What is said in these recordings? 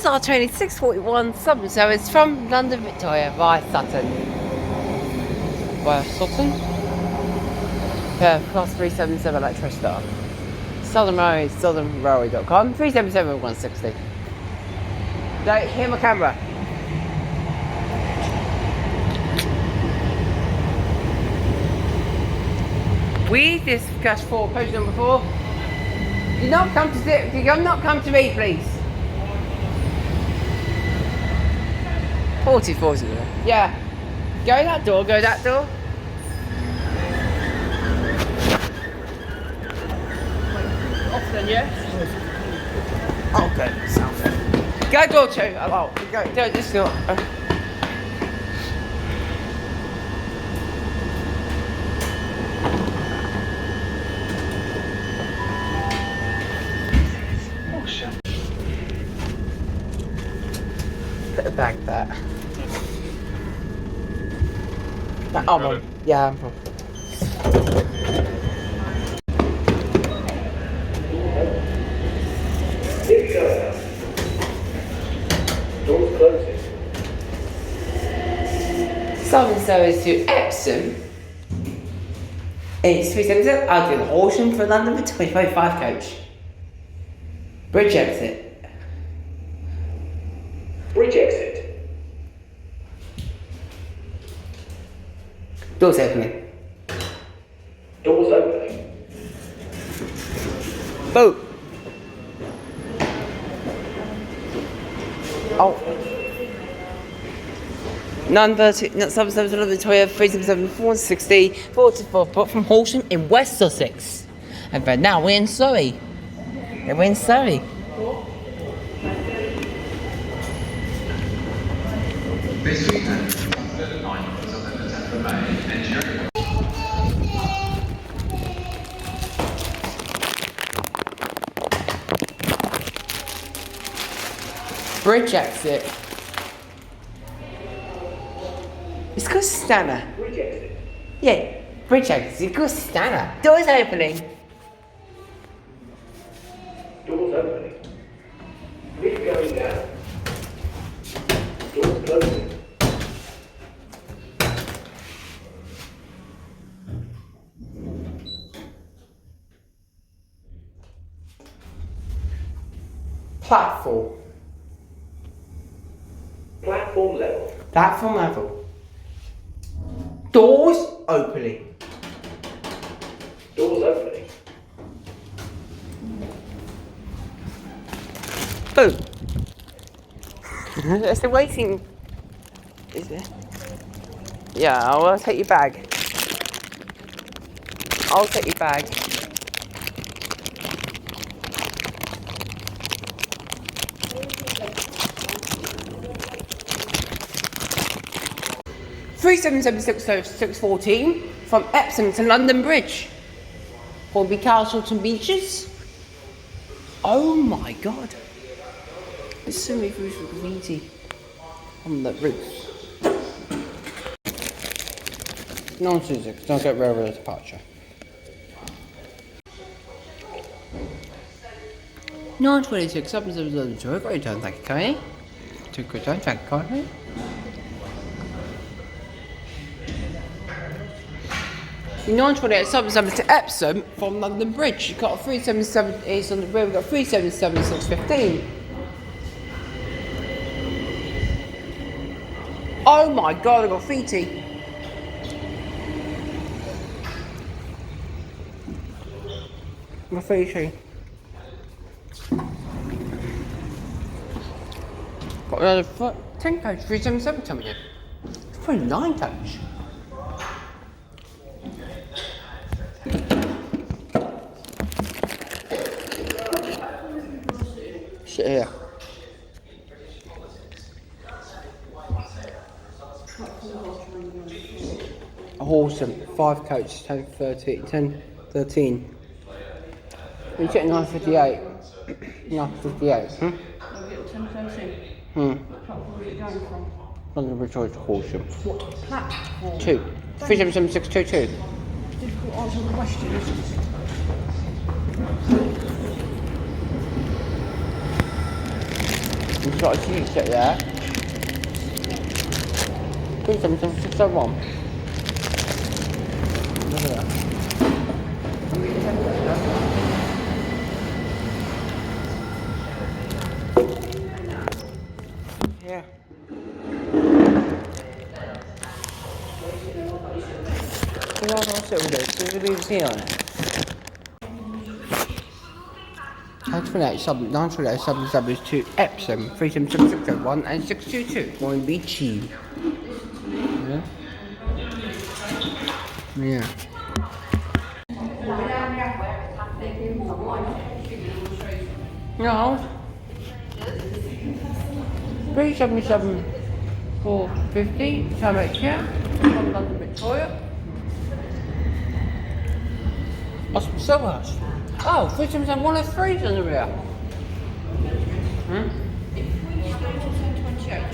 Our train is 6:41 Sutton service from London Victoria via Sutton. Via Sutton? Yeah, plus 377 Electrostar. Southern Railway, southernrailway.com, 377 160. Don't hear my camera. We discussed for post number 4. Do not come to me, please. 40. Yeah. Go that door, go that door. Off then, yeah? Okay, south. Go door 2. Oh, go this door. Horsham. Put it back there. Oh, well, yeah, I'm probably. Doors closing. Southern service to Epsom. It's 377. I'll do the Horsham for London for 2025 coach. Bridge exit. Bridge exit. Doors opening. Doors opening. Boat. Oh. 9:30, not 777 Victoria, 377 460, 44 but from Horsham in West Sussex. And but now we're in Surrey. And we're in Surrey. This weekend, from the 9th until the 10th of May, engineering. Bridge exit. It's called Stanner. Bridge exit. Yeah, bridge exit. It's called Stanner. Doors opening. Doors opening. Lift going down. Doors closing. Platform. Platform level. Platform level. Doors opening. Doors opening. Boom. That's the waiting. Is there? Yeah, I'll take your bag. I'll take your bag. Three 614 from Epsom to London Bridge. Horby Castles and Beaches. Oh my god. There's so many roofs with graffiti on the roof. Non-physics, don't get railway departure. 9:26, 777, great time, thank you, Connie. Two good time, thank you, Connie. The 9:28, 777 to Epsom from London Bridge. You've got a 377 East on the road, we've got 377 615. Oh my god, I got graffiti. Graffiti. Got another 10 coach, 377 coming in. 29 coach. Sit here. Horsham, 5 coach, 10:13. We check 9:58. 9:58. I'll get 10:13. What platform is it going from? London Victoria to Horsham. What platform? 2. 377622. Difficult answer the question, isn't it? You've got a sheet set there. 377601. Look at that. Yeah. Well, I'll sit with this. There's a BBC on it. 928 to Epsom, 377601 and 622. Going to be Cheam. Yeah. Yeah. No. 377 450, Tarmac Cheam, from London Victoria. Hospital Silverhouse. Oh, 377 103's on the rear.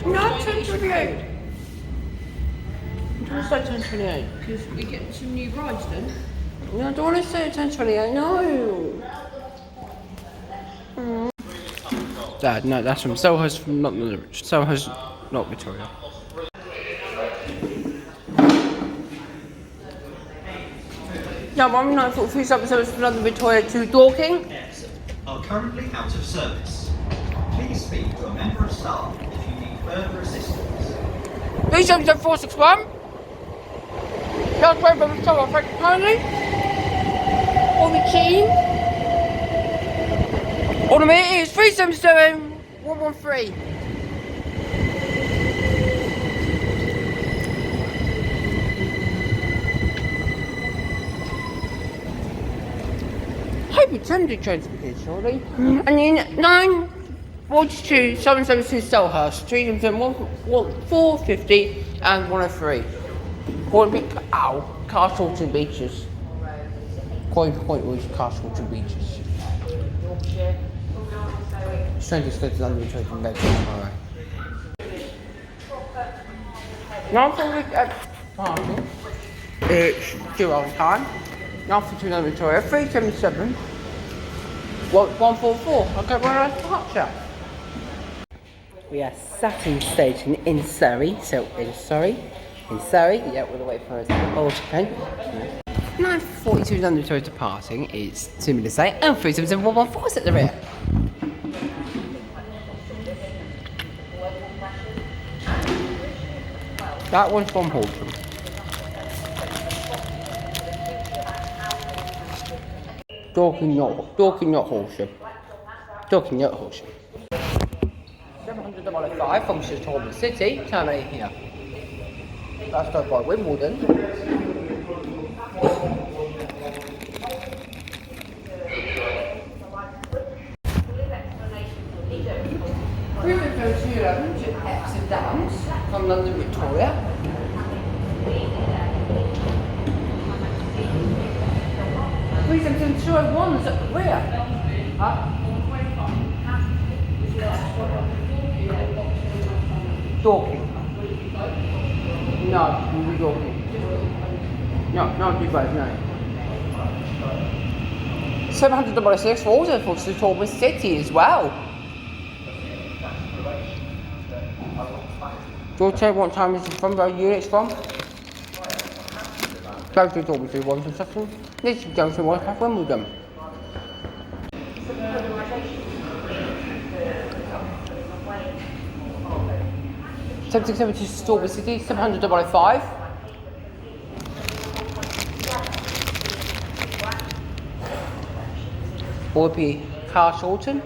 No, 1028. Don't say 1028. Because we get some new rides then. No, I don't want to say 1028. No. Dad, no, that's from Soho's, not Soho's, not Victoria. No, 19437 from London Victoria to Dorking. Are currently out of service. Please speak to a member of staff if you need further assistance. 377461. Just wait for the Soho, thank you kindly. On the Cheam. On the minute is 377 113. Pretended transport surely. And then 942 772 Selhurst, 450 and 103. Castleton Beaches. Point was Castleton Beaches. Strangest to London Victoria from Bedford tomorrow. Now for the parking. It's due on time. Now for London Victoria, 377. 144. Okay, well, I parked here. We are Sutton Station in Surrey. So in Surrey, yeah, we'll wait for us. Okay. 9:42 London Victoria departing. It's 2 minutes late, and 377 114 is at the rear. That one's from Horsham. Dorking, not Horsham. Dorking, not Horsham. 700 from Sutton City, terminate here. That's done by Wimbledon. We're going to go to Epsom Downs from London Victoria. Reason 201's at the rear. Huh? Dorking. No, we'll be Dorking. No, do both, no. 700 also for Sutton City as well. Do you tell what time is it from, where units from? Go to Dormitory 1 to Sutton. This is Junction 1 at Wimbledon. $767 to Stormy City, 700 Or it'd be Castleton.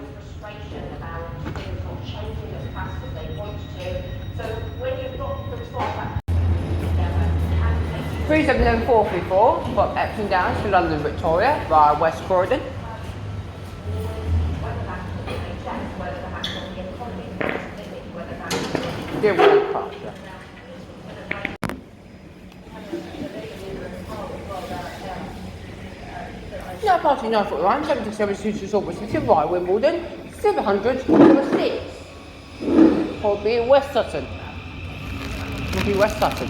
Three 434 from Epsom Downs to London Victoria via West Croydon. Dear Will Crafter. Yeah, party 941, 767 to Salt City, right, Wimbledon, 700 number 6. Will be West Sutton. Will be West Sutton.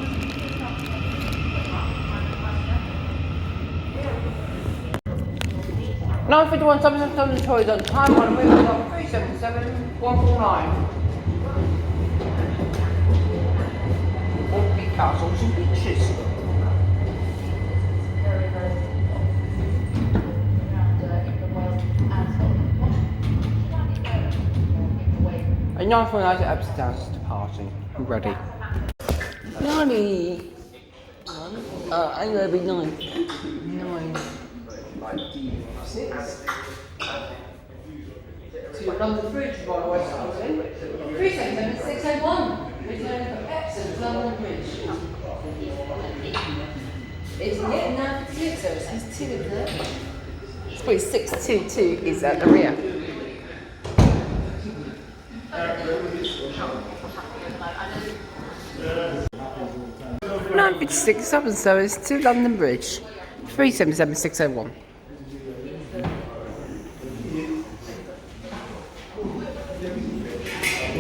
Nine 51, 777 Toys on time, on the wheel on 377 149. Will be castles and beaches. And 949 at Epsom is departing. Ready. 90. I'm going to be 9. 6. To London Bridge by the West Sutton. 377 601. Returning from Epsom to London Bridge. It's getting now 6, so it says 2 in there. It's probably 622 is at the rear. 956 Sutton service to London Bridge. 377 601.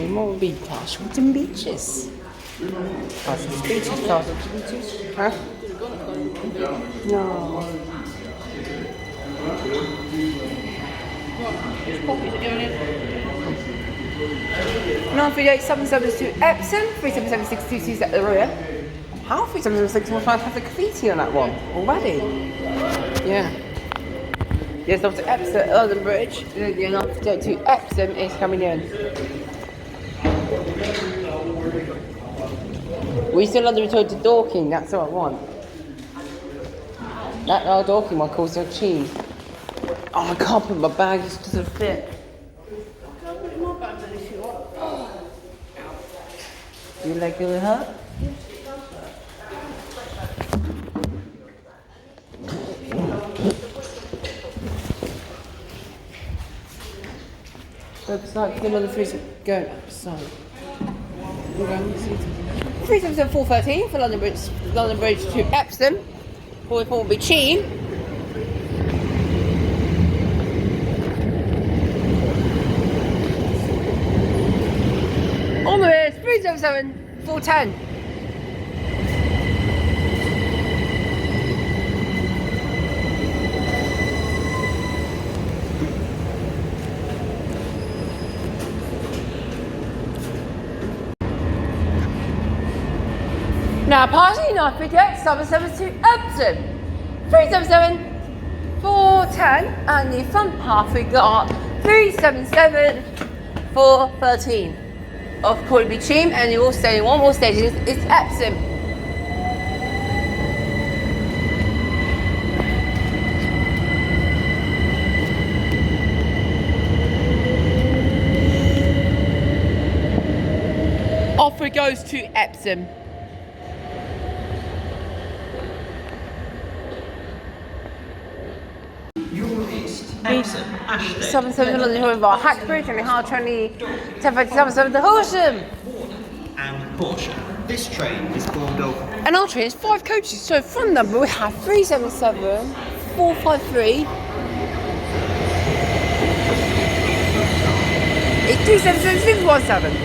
More be Cashington Beaches. Cashington Beaches, Cashington Beaches. Huh? No. 938 772 to Epsom, 377 622 at the rear. How 377 615 has a graffiti on that one already? Yeah. Yes, off to Epsom, London Bridge. The 938 to Epsom is coming in. We still London Bridge to Dorking, that's what I want. That Dorking one calls it Cheam. Oh, I can't put my bag, it doesn't fit. Your leg really hurt? So it's like the other 3 going outside. 377 413 for London Bridge to Epsom. 44 will be Cheam. On the way, 377 410. Now party not forget 772 Epsom. 377 410 and the front half we got 377 413. Of course it'll be Cheam and you all stay in one more station is Epsom. Off it goes to Epsom. Epsom, Ashton, 77 London Horsham via Hackbridge and hard 1057 to Horsham. and Horsham. This train is formed of And our train is 5 coaches, so front number we have 377 453. It's 277 617.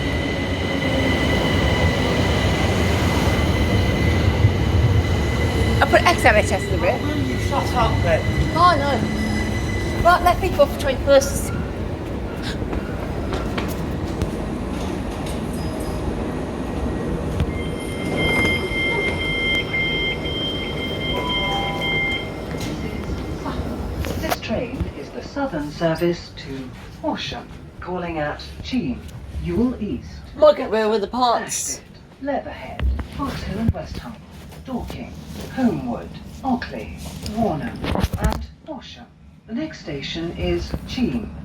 I put XMHS in a bit. Will you shut up then? Oh no. Right, let me go for train first. This train is the southern service to Horsham, calling at Cheam, Ewell East, Might get rid of the parts. Ashton, Leatherhead, Fox Hill and West Ham, Dorking, Homewood, Ockley, Warnham and Horsham. The next station is Cheam.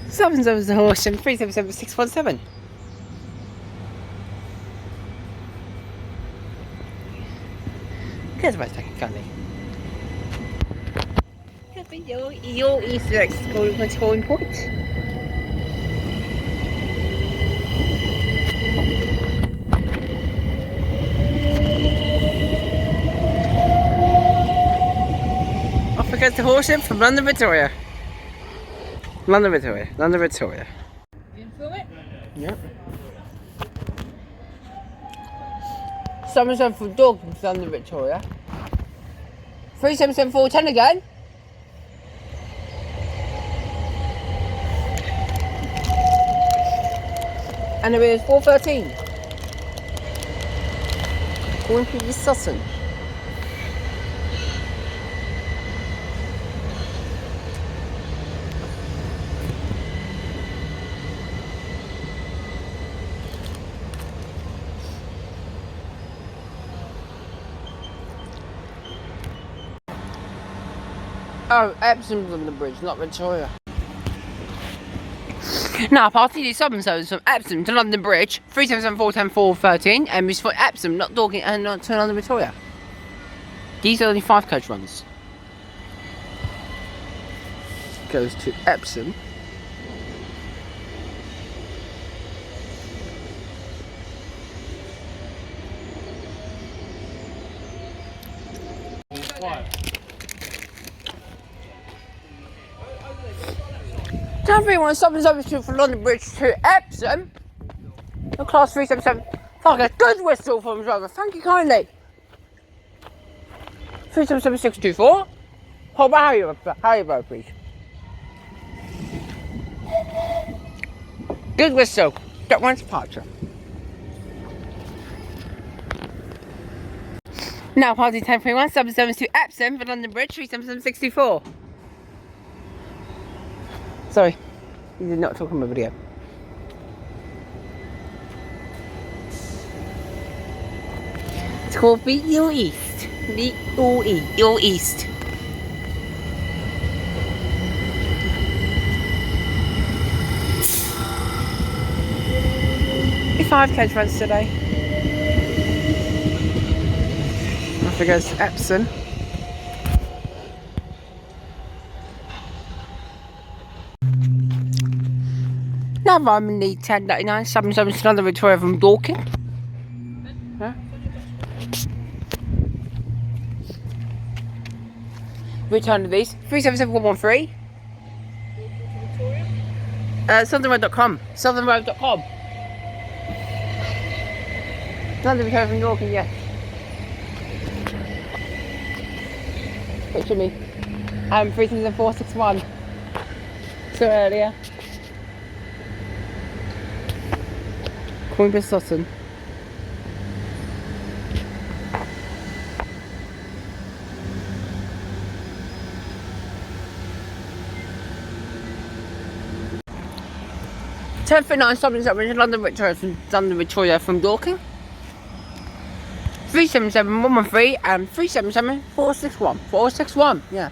Seven to Horsham, 377 617. Here's where it's taking candy. Here's Your Easter egg scoring point. Off we go to Horsham from London Victoria. London Victoria. London Victoria. In for it? Yep. Somerset from Dawkins, London Victoria. 377410 again. And it is 413. Calling from Sutton. Oh, Epsom's on the bridge, not Victoria. Now, party the Southern service from Epsom to London Bridge, 377410 and it's for Epsom, not Dorking, and not to London Victoria. These are only 5 coach runs. Goes to Epsom. Down 31 Southern service from London Bridge to Epsom. The class 377. Fuck, a good whistle from the driver. Thank you kindly. 377624. Hold back, how you both, please. Good whistle. That one's departure. Now, party 1031 77 to Epsom for London Bridge 37764. Sorry, you did not talk on my video. It's called Beat Your East. Beat Your East. It's 5 coach runs today. Off it goes to Epsom. Now I'm in the 1099 77 to London Victoria from Dorking. Huh? Return to these 377113. Southernroad.com. Southernroad.com. London Victoria from Dorking, yeah. Picture me. 377461. So earlier. Calling for Sutton. Ten for 9 stopping at London Victoria from Dorking. 377113 and 377461. 461, yeah.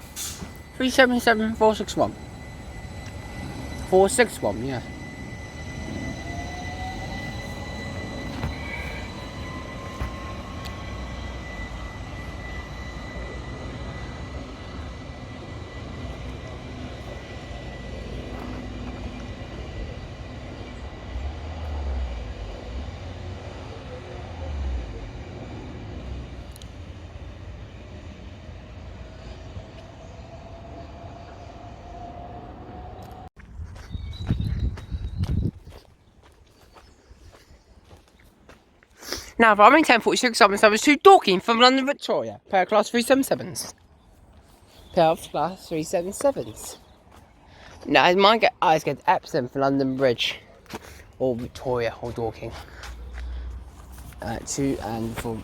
377461. 461, yeah. Now, Farming 1046 service to Dorking from London Victoria. Pair of class 377s. Pair of class 377s. Now, I might get eyes get Epsom for London Bridge. Or Victoria or Dorking. 2 and from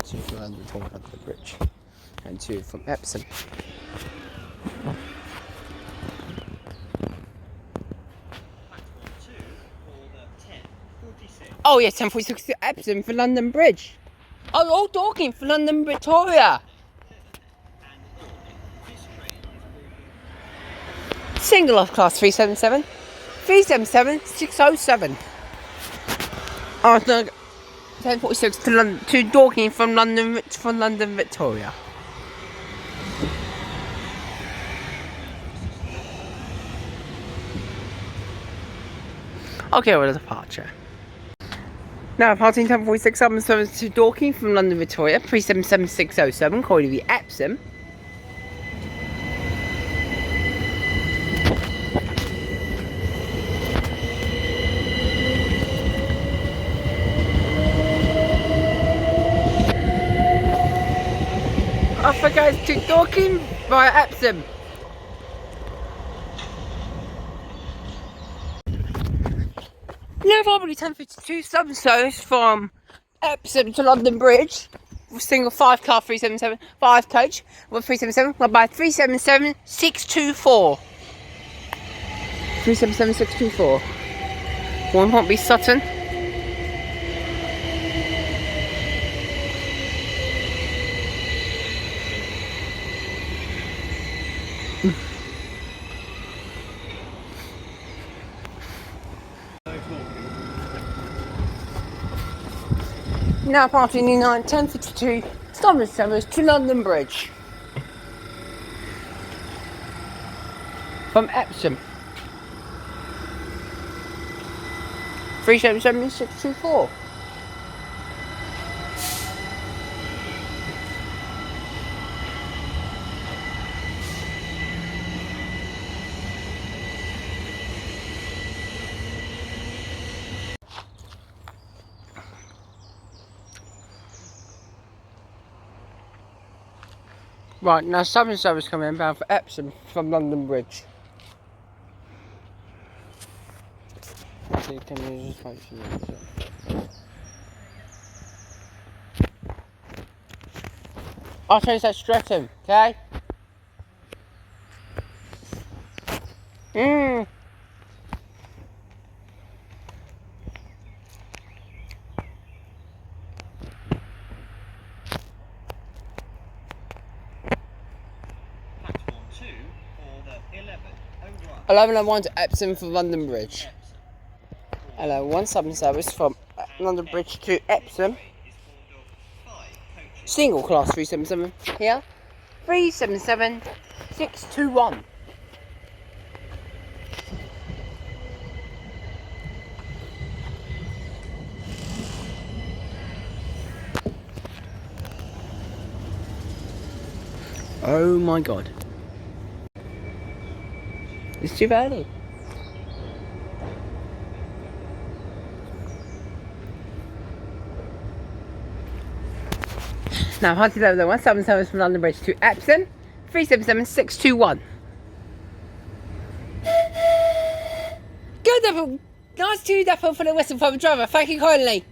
2 from London Victoria, London Bridge. And 2 from Epsom. Oh yeah, 1046 to Epsom for London Bridge. Oh, Dorking for London Victoria. Single off class 377. 377 607. Oh no, 1046 to Dorking from London Victoria. Okay, well, departure. Now, departing 10:46 Sutton service to Dorking from London Victoria, 377607, calling via Epsom. Off it goes to Dorking via Epsom. Now, probably 10:52 Sutton service from Epsom to London Bridge. Single 5 car 377, 5 coach, 377, well, by 377624. 377624. One won't be Sutton. Now parting 10:52 Sutton service to London Bridge. From Epsom. 377624. Right, now Sutton service coming inbound for Epsom from London Bridge. I'll change that Streatham, okay? Platform 2 or the 1101. 1101 to Epsom from London Bridge. Hello, one Sutton service from London Bridge to Epsom. Single class 377 here. 377621. Oh my god. It's too early. Now, Hunty level 17 service from London Bridge to Epsom, 377621. Good double. Nice 2 double for the whistle from the driver. Thank you kindly.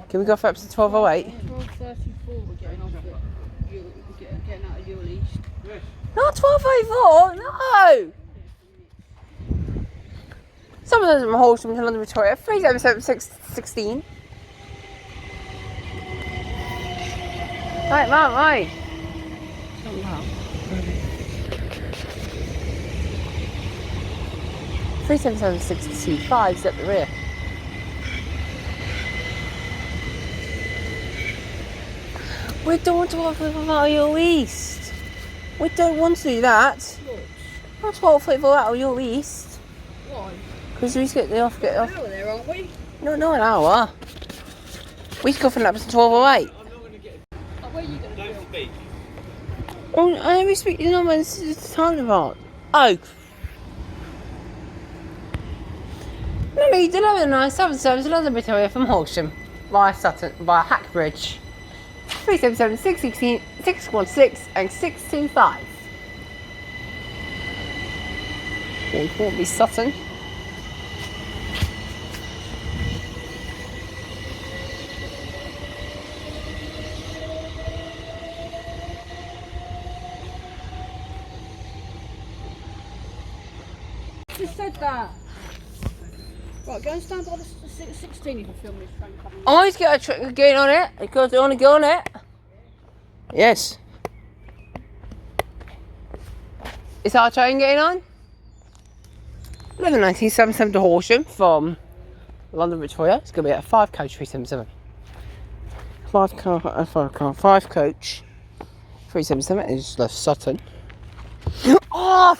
Can we go for Epsom 1208? 12:34 we're getting off it. Getting out of Ewell East. Not 1204, no! Some of those from Horsham to London Victoria, 377616. Right. 377625 is at the rear. We don't want to offer out of your east. We don't want to do that. Not 12 out of your east. Why? Because we get off. We're an hour there, aren't we? No, not an hour. We should go for an episode 1208. Oh, where are you going to go? Oh, I only speak to the number. This is the time about. Oh. No, you did have a nice 7 service London Victoria from Horsham via Sutton, via Hackbridge. 377 616 616 and 625. It won't be Sutton. said that. Right, go and stand by the 16 if you film this train coming. I always get a getting on it because I want to go on it. Yes. Is our train getting on? 11:1977 to Horsham from London Victoria. It's going to be a 5-coach 377. 5-coach 377 is the Sutton. Oh,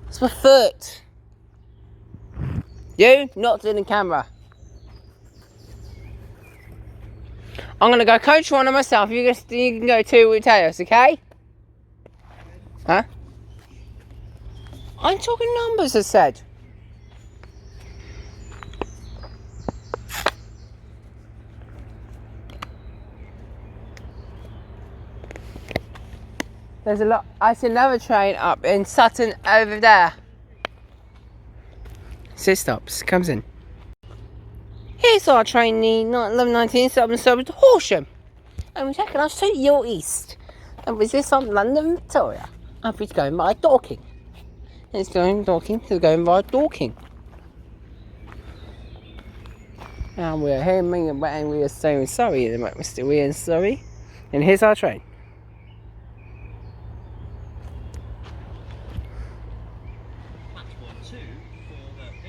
it's my foot. You knocked in the camera. I'm going to go coach 1 on myself. You can go 2 with Tails, okay? Huh? I'm talking numbers, I said. There's a lot. I see another train up in Sutton over there. So it stops, comes in. Here's our train, the 11:19 to Horsham. And we're taking us to Ewell East. And with this on London Victoria. And it's going by Dorking. It's going Dorking, so going by Dorking. And we're here, and we are staying in Surrey at the moment. We're still here in Surrey. And here's our train. Platform 2 for the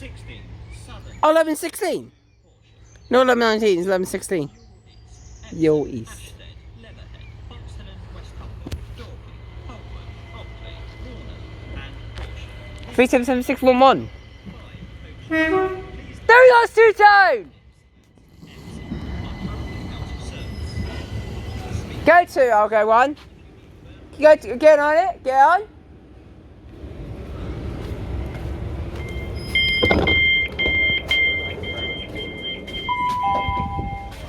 11:16 Southern. Oh, 11:16? No, 11:19, it's 11:16. Ewell East. 377611. There he goes, two-tone! Go 2, I'll go 1. Get on it, get on.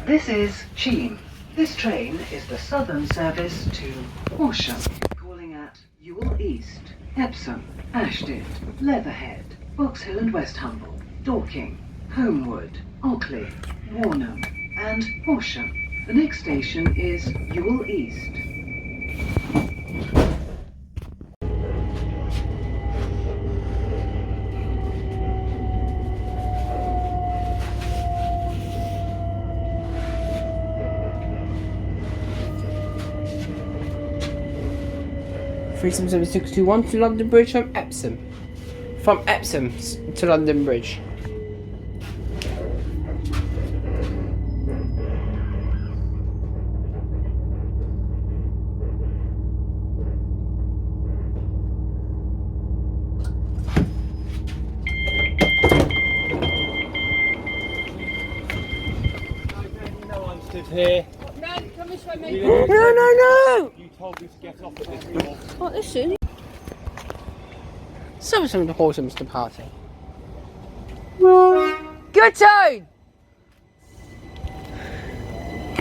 This is Cheam. This train is the southern service to Horsham, calling at Ewell East, Epsom, Ashdid, Leatherhead, Box Hill and West Humble, Dorking, Homewood, Ockley, Warnham and Horsham. The next station is Ewell East. Freedom 7621 to London Bridge from Epsom. From Epsom to London Bridge. Here. No, come this way, mate. No! You told me to get off at this door. What, listen. Some to Horsham's to party. Good tone!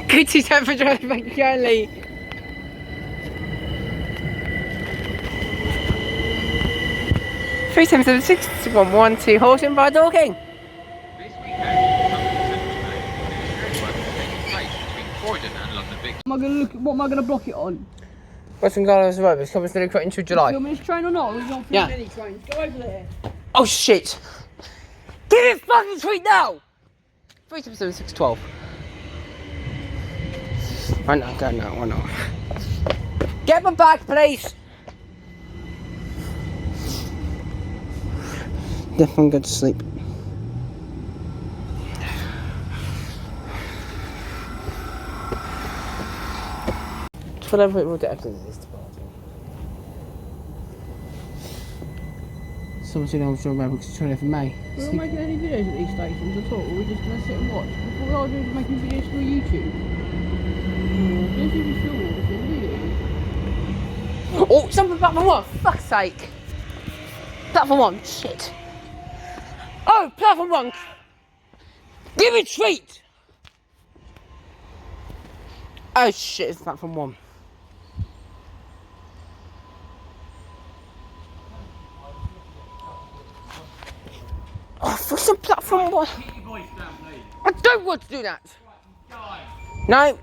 Good to temperature back only. Three 776-112 Horsham by Dorking. This weekend, Croydon and London Victoria. What am I gonna block it on? Western Gardeners Road is coming to the Croydon to July. Filming this train or not? We're not filming Yeah. any trains. Go over there. Oh shit! Give me a fucking tweet now! 377-612. Right now, go now, why not? Get my bag, please! Definitely go to sleep. Whatever it will do after this party. Someone's going to remember because it's 20th of May. We're not making any videos at these stations at all. We're just going to sit and watch. What we are doing is making videos for YouTube. Don't you just film everything, do you? Oh, something platform 1, for fuck's sake! Platform 1, shit. Oh, platform 1! Give me a treat! Oh shit, it's platform 1. Oh, for some platform 1. I don't want to do that. No.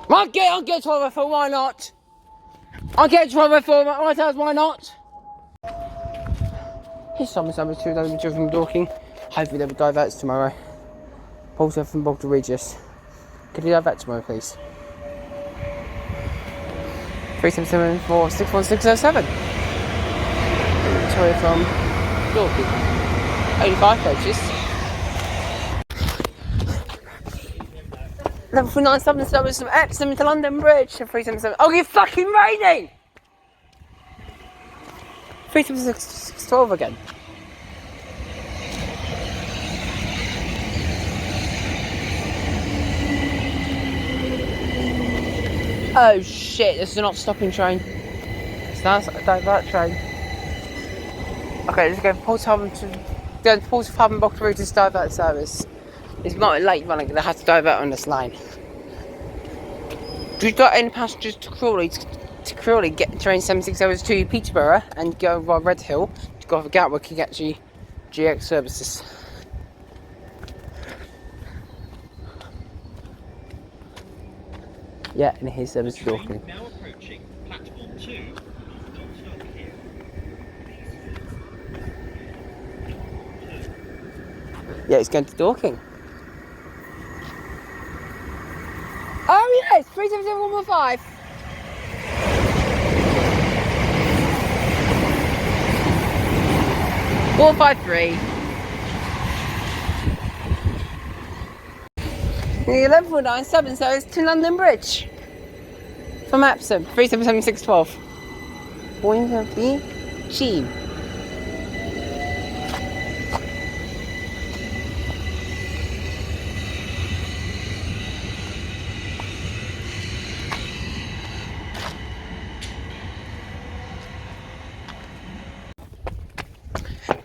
I'll get 12 for why not? I'll get trouble for my hotels, why not? Here's summer 2 London Bridge from Dorking. Hopefully they'll divert tomorrow. Also from Bolton Regis. Could you divert tomorrow, please? 377 for 61607. Sorry, from Dorking. Only 5 coaches. Level 397 service from Epsom to London Bridge. 377. Oh, it's fucking raining! 376 again. Oh shit, this is not stopping train. It's not a divert train. Okay, let's go Portham and Bolton Regis divert service. It's not late running, they have to divert on this line. Do you got any passengers to Crawley? To Crawley, get train 760 to Peterborough and go by Red Hill to go for Gatwick and get GX services. Yeah, and here's service Dorking. Now approaching platform 2. Don't stop here. Yeah, it's going to Dorking. Oh yes, 377 453. The 11497 so it's to London Bridge. From Epsom, 377612. Going to be Cheam.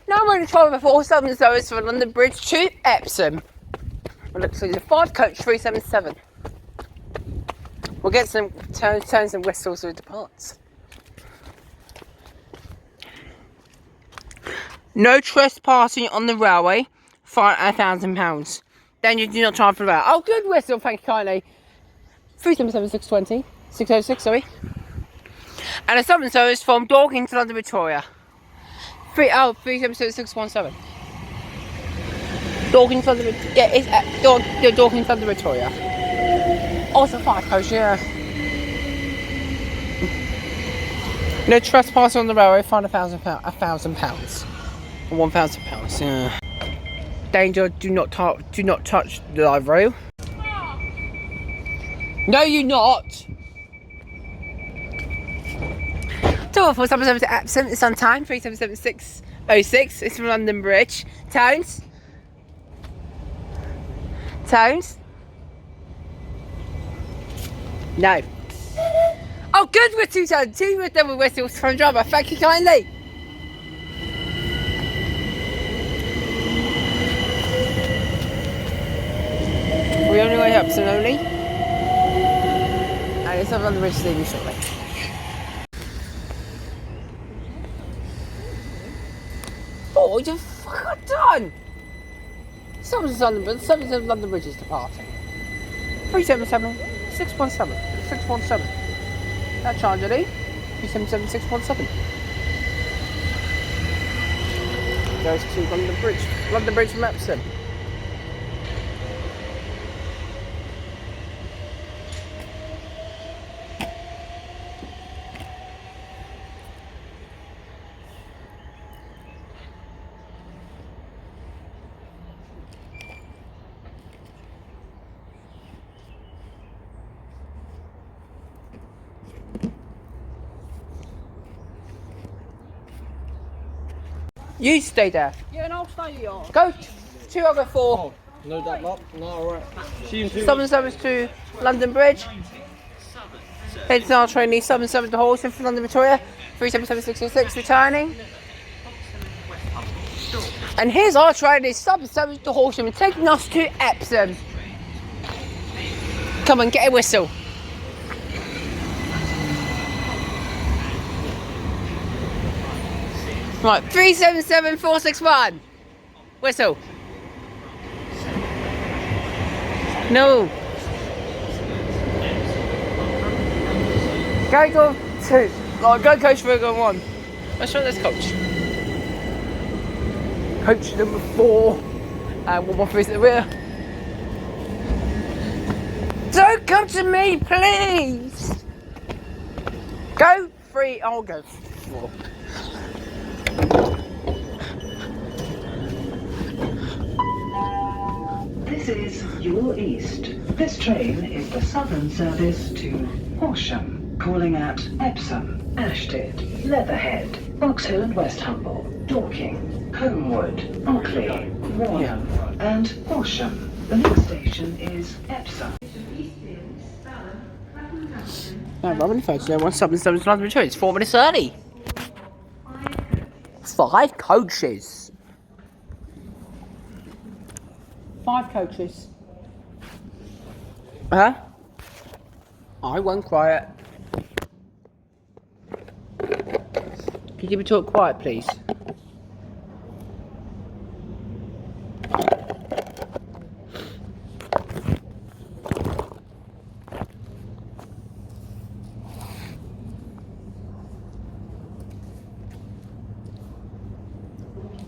Now we're in 1247 so it's from London Bridge to Epsom. It looks like it's a 5 coach 377. We'll get some turns and whistles with departs. No trespassing on the railway, fine £1,000. Then you do not charge for that. Oh, good whistle, thank you kindly. 377 620 606, sorry. And a summons service from Dorking to London Victoria. 377 617. Dorking to London, yeah, it's Dorking to London Victoria. Also 5 coach, yeah. No trespass on the railway, fine £1,000. Or £1,000, yeah. Danger, do not touch the live rail. No, you're not. 247 to Epsom, it's on time, 377606, it's from London Bridge. Towns? No. Oh, good with 2 tones, 2 with double whistles from driver, thank you kindly. We're on our way up slowly. And it's up on the bridge leaving shortly. Oh, what the fuck have I done? Someone's London Bridge is departing. 377 617 617. That charge ID 377 617. Goes to London Bridge from Epsom. You stay there. Yeah, and I'll stay here. Go 204. No, that lot. No, alright. Summon service to London Bridge. Head to our trainee, summon service to Horsham from London Victoria. 377606 returning. And here's our trainee, summon service to Horsham and taking us to Epsom. Come on, get a whistle. Right, 377461. Whistle. No. Go 2. Right, go coach 3, go 1. Let's try this coach. Coach number 4. And 1 more 3 to the rear. Don't come to me, please! Go 3, I'll go 4. This is Ewell East. This train is the southern service to Horsham, calling at Epsom, Ashdid, Leatherhead, Box Hill and West Humble, Dorking, Homewood, Ockley, Warnham, and Horsham. The next station is Epsom. No, Robin, folks, no 177 London Victoria. It's 4 minutes early. 5 coaches. 5 coaches. Huh? I won't quiet. Could you be talk quiet, please?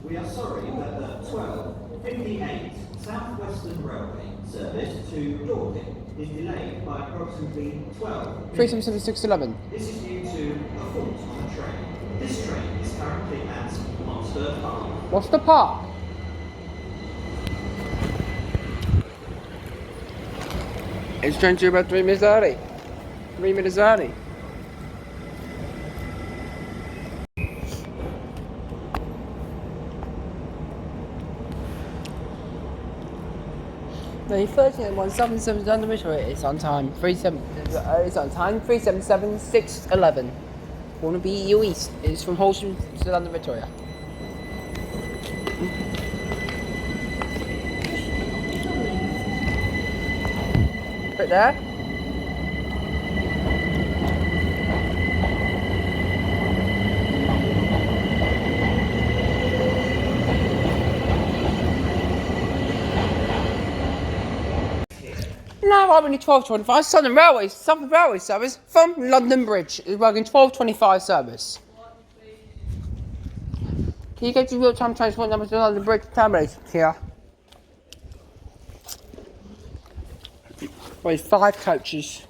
We are sorry that the 12:58 South Western Railway service to Dorking is delayed by approximately 12 minutes. 377611. This is due to a fault on the train. This train is currently at Monster Park. What's the park? It's train to about 3 minutes early. 3 minutes early. The 13.177 London Victoria is on time. It's on time. 377.611. Want to be Ewell East? It's from Horsham to London Victoria. Right there. Now I'm only 12:25. Southern Railway service from London Bridge is working 12:25 service. Can you get your real-time transport numbers to London Bridge terminus here? Well, 5 coaches.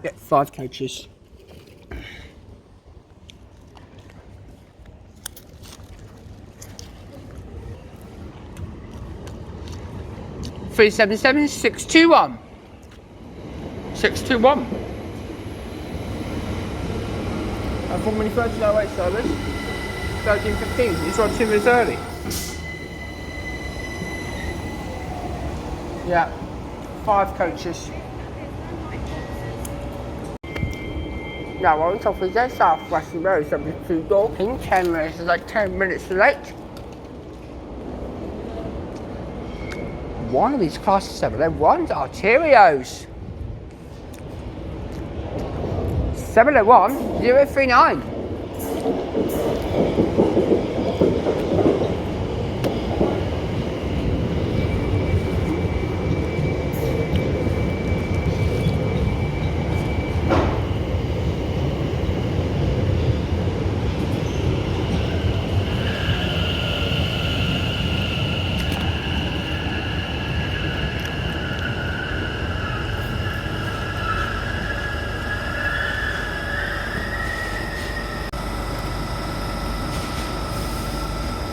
Yeah, 5 coaches. Three 621. 621. And 4 minutes 30 service. 13:15. It's right 2 minutes early. Yeah. 5 coaches. Now on top of the South Western Road, subject to Dorking, 10 minutes, like 10 minutes late. One of these class 701s are Cheerios. 701 039.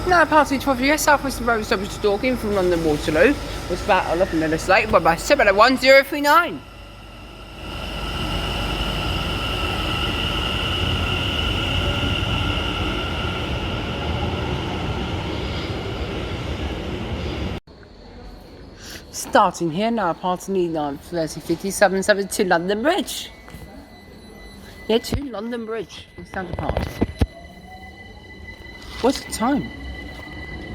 Now passing 12 US South Western Road subject to Dorking from London Waterloo was about 11 minutes late by 701 039. Starting here now, passing the 9:30 to London Bridge. Yeah, to London Bridge. It's down to pass. What's the time?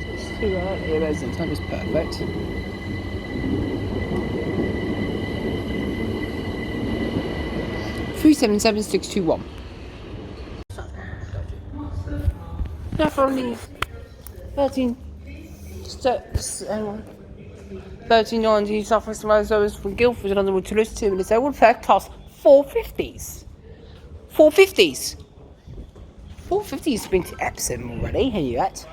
It's too early. The time is perfect. Three 77621. Now from the 1390 South Western Road service from Guildford to London Waterloo 2 minutes. They would fare class 450s. 450s. 450s been to Epsom already, have you yet?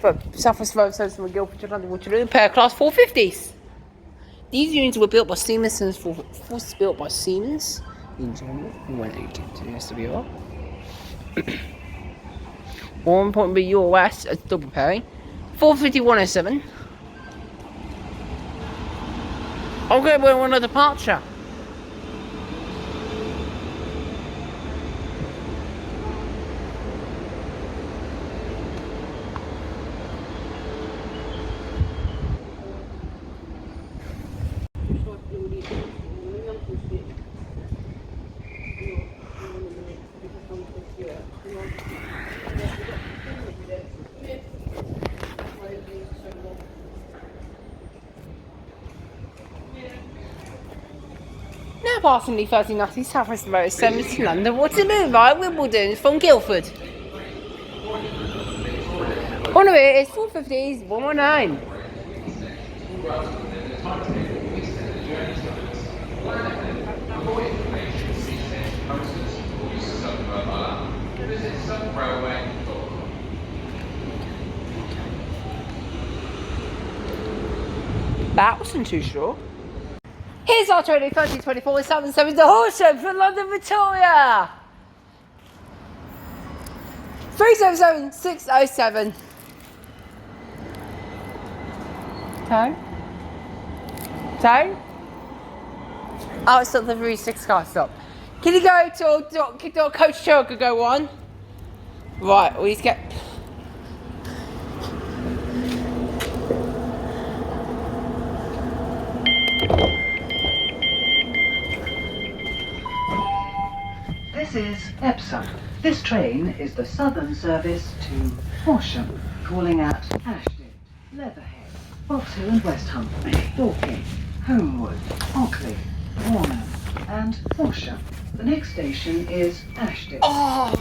For South West Road service from Guildford to London Waterloo, pair class 450s. These units were built by Siemens and was built by Siemens in Germany. When it came to the SWR. 1.B Your West, a double pairing. 450-107. Okay, we're on a departure. Now passing the 1390 South West Road service to London Waterloo via Wimbledon from Guildford. On the way is 450s 119. That wasn't too sure. Here's our training 1324 777 to Horsham from London Victoria. 377607. Tone? Tone? Oh, it's not the 36 car stop. Can you go to Coach Choker go on? Right, we need to get. This is Epsom. This train is the southern service to Horsham, calling at Ashton, Leatherhead, Box Hill and West Humphrey, Dorking, Homewood, Ockley, Warner and Horsham. The next station is Ashton. Oh!